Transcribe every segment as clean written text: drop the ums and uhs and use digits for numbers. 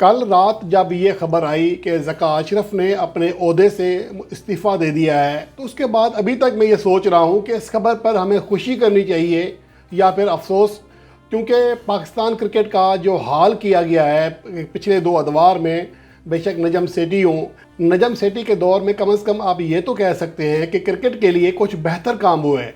کل رات جب یہ خبر آئی کہ ذکا اشرف نے اپنے عہدے سے استعفیٰ دے دیا ہے تو اس کے بعد ابھی تک میں یہ سوچ رہا ہوں کہ اس خبر پر ہمیں خوشی کرنی چاہیے یا پھر افسوس، کیونکہ پاکستان کرکٹ کا جو حال کیا گیا ہے پچھلے 2 ادوار میں، بے شک نجم سیٹھی ہوں، نجم سیٹھی کے دور میں کم از کم آپ یہ تو کہہ سکتے ہیں کہ کرکٹ کے لیے کچھ بہتر کام ہوئے،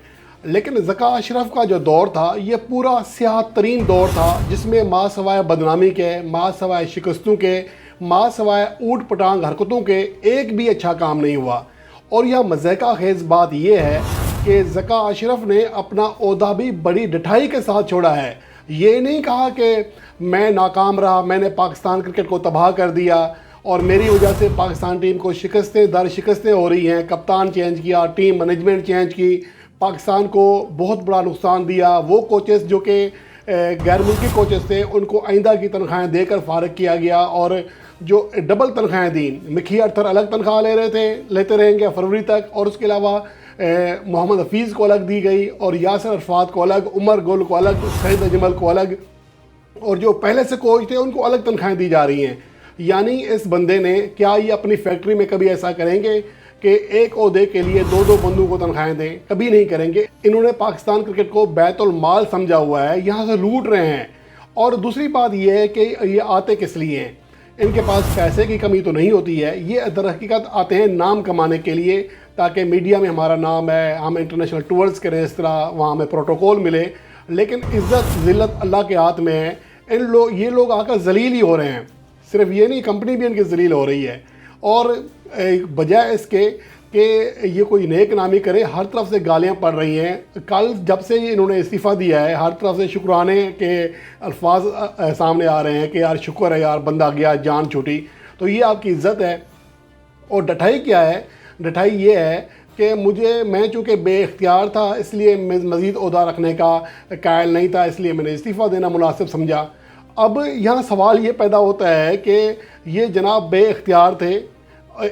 لیکن ذکا اشرف کا جو دور تھا یہ پورا سیاہ ترین دور تھا، جس میں ما سوائے بدنامی کے، ما سوائے شکستوں کے، ما سوائے اوٹ پٹانگ حرکتوں کے ایک بھی اچھا کام نہیں ہوا۔ اور یہ مضحکہ خیز بات یہ ہے کہ ذکا اشرف نے اپنا عہدہ بھی بڑی ڈٹھائی کے ساتھ چھوڑا ہے۔ یہ نہیں کہا کہ میں ناکام رہا، میں نے پاکستان کرکٹ کو تباہ کر دیا اور میری وجہ سے پاکستان ٹیم کو شکستیں در شکستیں ہو رہی ہیں، کپتان چینج کیا، ٹیم مینجمنٹ چینج کی، پاکستان کو بہت بڑا نقصان دیا، وہ کوچز جو کہ غیر ملکی کوچز تھے ان کو آئندہ کی تنخواہیں دے کر فارغ کیا گیا، اور جو ڈبل تنخواہیں دیں، مکھی ارتھر الگ تنخواہ لیتے رہیں گے فروری تک، اور اس کے علاوہ محمد حفیظ کو الگ دی گئی، اور یاسر عرفات کو الگ، عمر گل کو الگ، سعید اجمل کو الگ، اور جو پہلے سے کوچ تھے ان کو الگ تنخواہیں دی جا رہی ہیں۔ یعنی اس بندے نے، کیا یہ اپنی فیکٹری میں کبھی ایسا کریں گے کہ ایک عہدے کے لیے 2 بندوں کو تنخواہیں دیں؟ کبھی نہیں کریں گے۔ انہوں نے پاکستان کرکٹ کو بیت المال سمجھا ہوا ہے، یہاں سے لوٹ رہے ہیں۔ اور دوسری بات یہ ہے کہ یہ آتے کس لیے ہیں؟ ان کے پاس پیسے کی کمی تو نہیں ہوتی ہے، یہ در حقیقت آتے ہیں نام کمانے کے لیے، تاکہ میڈیا میں ہمارا نام ہے، ہم انٹرنیشنل ٹورز کریں، اس طرح وہاں ہمیں پروٹوکول ملے۔ لیکن عزت ذلت اللہ کے ہاتھ میں ہے۔ یہ لوگ آ کر ذلیل ہی ہو رہے ہیں، صرف یہ نہیں، کمپنی بھی ان کی ذلیل ہو رہی ہے۔ اور بجائے اس کے کہ یہ کوئی نیک نامی کرے، ہر طرف سے گالیاں پڑ رہی ہیں۔ کل جب سے انہوں نے استعفیٰ دیا ہے، ہر طرف سے شکرانے کے الفاظ سامنے آ رہے ہیں کہ یار شکر ہے یار، بندہ گیا، جان چھوٹی۔ تو یہ آپ کی عزت ہے۔ اور ڈٹھائی کیا ہے؟ ڈٹھائی یہ ہے کہ میں چونکہ بے اختیار تھا، اس لیے مزید عہدہ رکھنے کا قائل نہیں تھا، اس لیے میں نے استعفیٰ دینا مناسب سمجھا۔ اب یہاں سوال یہ پیدا ہوتا ہے کہ یہ جناب بے اختیار تھے،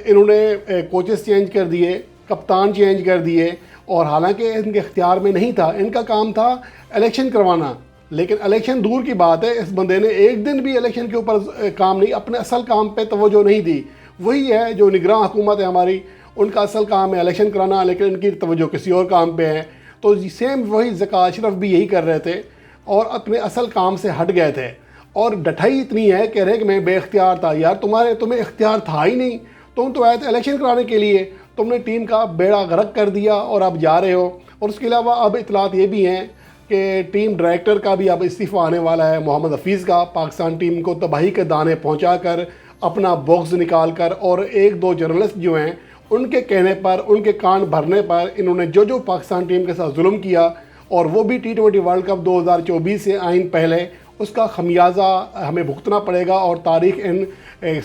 انہوں نے کوچز چینج کر دیے، کپتان چینج کر دیے، اور حالانکہ ان کے اختیار میں نہیں تھا، ان کا کام تھا الیکشن کروانا۔ لیکن الیکشن دور کی بات ہے، اس بندے نے ایک دن بھی الیکشن کے اوپر کام نہیں، اپنے اصل کام پہ توجہ نہیں دی۔ وہی ہے جو نگراں حکومت ہے ہماری، ان کا اصل کام ہے الیکشن کرانا، لیکن ان کی توجہ کسی اور کام پہ ہے۔ تو سیم وہی ذکا اشرف بھی یہی کر رہے تھے اور اپنے اصل کام سے ہٹ گئے تھے۔ اور ڈٹھائی اتنی ہے، کہہ رہے کہ میں بے اختیار تھا۔ یار تمہیں اختیار تھا ہی نہیں، تم تو آئے تھے الیکشن کرانے کے لیے، تم نے ٹیم کا بیڑا غرق کر دیا اور اب جا رہے ہو۔ اور اس کے علاوہ اب اطلاعات یہ بھی ہیں کہ ٹیم ڈائریکٹر کا بھی اب استعفیٰ آنے والا ہے، محمد حفیظ کا، پاکستان ٹیم کو تباہی کے دانے پہنچا کر، اپنا بغض نکال کر، اور 1-2 جرنلسٹ جو ہیں ان کے کہنے پر، ان کے کان بھرنے پر، انہوں نے جو پاکستان ٹیم کے ساتھ ظلم کیا، اور وہ بھی T20 ورلڈ کپ 2024 سے آئین پہلے، اس کا خمیازہ ہمیں بھگتنا پڑے گا، اور تاریخ ان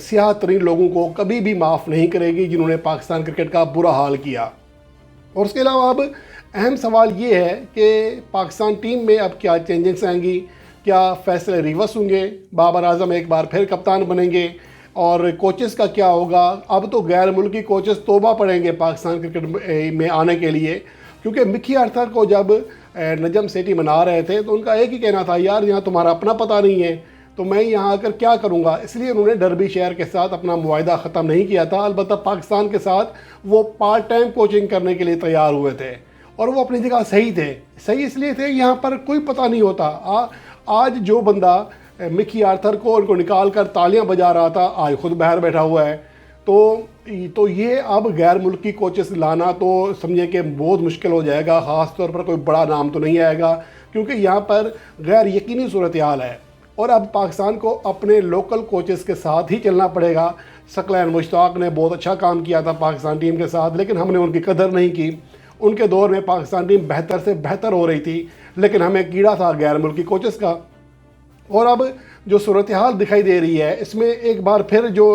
سیاہ ترین لوگوں کو کبھی بھی معاف نہیں کرے گی جنہوں نے پاکستان کرکٹ کا برا حال کیا۔ اور اس کے علاوہ اب اہم سوال یہ ہے کہ پاکستان ٹیم میں اب کیا چینجنگز آئیں گی، کیا فیصلے ریورس ہوں گے، بابر اعظم ایک بار پھر کپتان بنیں گے، اور کوچز کا کیا ہوگا؟ اب تو غیر ملکی کوچز توبہ پڑیں گے پاکستان کرکٹ میں آنے کے لیے، کیونکہ مکھی ارتھر کو جب نجم سیٹھی منا رہے تھے تو ان کا ایک ہی کہنا تھا، یار یہاں تمہارا اپنا پتہ نہیں ہے تو میں یہاں آ کر کیا کروں گا۔ اس لیے انہوں نے ڈربی شہر کے ساتھ اپنا معاہدہ ختم نہیں کیا تھا، البتہ پاکستان کے ساتھ وہ پارٹ ٹائم کوچنگ کرنے کے لیے تیار ہوئے تھے، اور وہ اپنی جگہ صحیح تھے۔ صحیح اس لیے تھے، یہاں پر کوئی پتہ نہیں ہوتا۔ آج جو بندہ مکھی ارتھر کو ان کو نکال کر تالیاں بجا رہا تھا، آج خود باہر بیٹھا ہوا ہے۔ تو یہ اب غیر ملکی کوچز لانا تو سمجھیں کہ بہت مشکل ہو جائے گا، خاص طور پر کوئی بڑا نام تو نہیں آئے گا، کیونکہ یہاں پر غیر یقینی صورتحال ہے۔ اور اب پاکستان کو اپنے لوکل کوچز کے ساتھ ہی چلنا پڑے گا۔ ثقلین مشتاق نے بہت اچھا کام کیا تھا پاکستان ٹیم کے ساتھ، لیکن ہم نے ان کی قدر نہیں کی۔ ان کے دور میں پاکستان ٹیم بہتر سے بہتر ہو رہی تھی، لیکن ہمیں کیڑا تھا غیر ملکی کوچز کا۔ اور اب جو صورتحال دکھائی دے رہی ہے، اس میں ایک بار پھر جو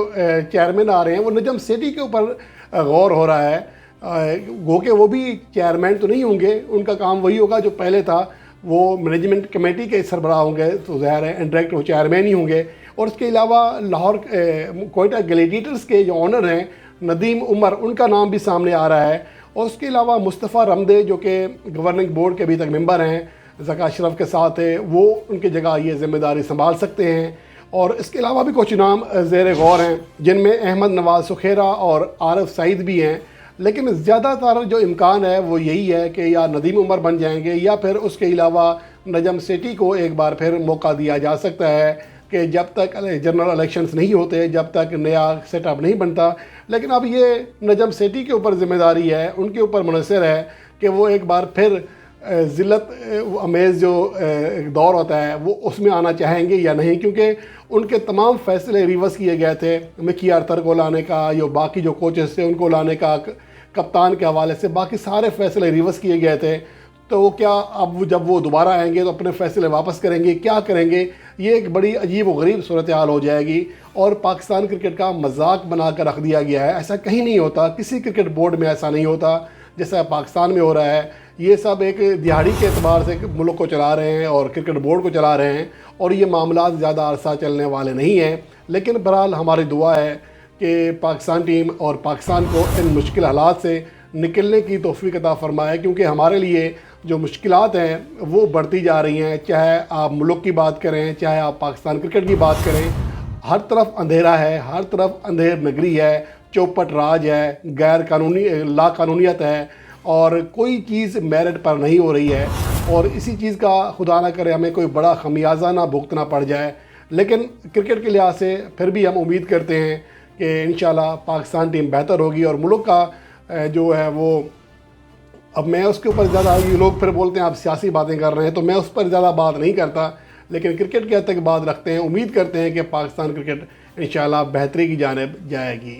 چیئرمین آ رہے ہیں وہ نجم سیٹھی کے اوپر غور ہو رہا ہے، گو کہ وہ بھی چیئرمین تو نہیں ہوں گے، ان کا کام وہی ہوگا جو پہلے تھا، وہ مینجمنٹ کمیٹی کے سربراہ ہوں گے، تو ظاہر ہے انڈائریکٹ وہ چیئرمین ہی ہوں گے۔ اور اس کے علاوہ لاہور کوئٹہ گلیڈیٹرز کے جو آنر ہیں ندیم عمر، ان کا نام بھی سامنے آ رہا ہے۔ اور اس کے علاوہ مصطفیٰ رمدے جو کہ گورننگ بورڈ کے ابھی تک ممبر ہیں، ذکا اشرف کے ساتھ ہے، وہ ان کی جگہ یہ ذمہ داری سنبھال سکتے ہیں۔ اور اس کے علاوہ بھی کچھ نام زیر غور ہیں جن میں احمد نواز سکھیرا اور عارف سعید بھی ہیں، لیکن زیادہ تر جو امکان ہے وہ یہی ہے کہ یا ندیم عمر بن جائیں گے یا پھر اس کے علاوہ نجم سیٹھی کو ایک بار پھر موقع دیا جا سکتا ہے کہ جب تک جنرل الیکشنز نہیں ہوتے، جب تک نیا سیٹ اپ نہیں بنتا۔ لیکن اب یہ نجم سیٹھی کے اوپر ذمہ داری ہے، ان کے اوپر منحصر ہے کہ وہ ایک بار پھر ذلت امیز جو دور ہوتا ہے وہ اس میں آنا چاہیں گے یا نہیں، کیونکہ ان کے تمام فیصلے ریورس کیے گئے تھے۔ مکی آرتھر کو لانے کا، یا باقی جو کوچز تھے ان کو لانے کا، کپتان کے حوالے سے باقی سارے فیصلے ریورس کیے گئے تھے۔ تو وہ کیا اب جب وہ دوبارہ آئیں گے تو اپنے فیصلے واپس کریں گے، کیا کریں گے؟ یہ ایک بڑی عجیب و غریب صورتحال ہو جائے گی، اور پاکستان کرکٹ کا مذاق بنا کر رکھ دیا گیا ہے۔ ایسا کہیں نہیں ہوتا، کسی کرکٹ بورڈ میں ایسا نہیں ہوتا جیسا پاکستان میں ہو رہا ہے۔ یہ سب ایک دہاڑی کے اعتبار سے ملک کو چلا رہے ہیں اور کرکٹ بورڈ کو چلا رہے ہیں، اور یہ معاملات زیادہ عرصہ چلنے والے نہیں ہیں۔ لیکن بہرحال ہماری دعا ہے کہ پاکستان ٹیم اور پاکستان کو ان مشکل حالات سے نکلنے کی توفیق عطا فرمائے، کیونکہ ہمارے لیے جو مشکلات ہیں وہ بڑھتی جا رہی ہیں۔ چاہے آپ ملک کی بات کریں، چاہے آپ پاکستان کرکٹ کی بات کریں، ہر طرف اندھیرا ہے، ہر طرف اندھیر نگری ہے، چوپٹ راج ہے، غیر قانونی لا قانونیت ہے، اور کوئی چیز میرٹ پر نہیں ہو رہی ہے، اور اسی چیز کا خدا نہ کرے ہمیں کوئی بڑا خمیازہ نہ بھگتنا پڑ جائے۔ لیکن کرکٹ کے لحاظ سے پھر بھی ہم امید کرتے ہیں کہ انشاءاللہ پاکستان ٹیم بہتر ہوگی، اور ملک کا جو ہے وہ، اب میں اس کے اوپر زیادہ، یہ لوگ پھر بولتے ہیں آپ سیاسی باتیں کر رہے ہیں، تو میں اس پر زیادہ بات نہیں کرتا، لیکن کرکٹ کے حد تک بات رکھتے ہیں۔ امید کرتے ہیں کہ پاکستان کرکٹ انشاءاللہ بہتری کی جانب جائے گی۔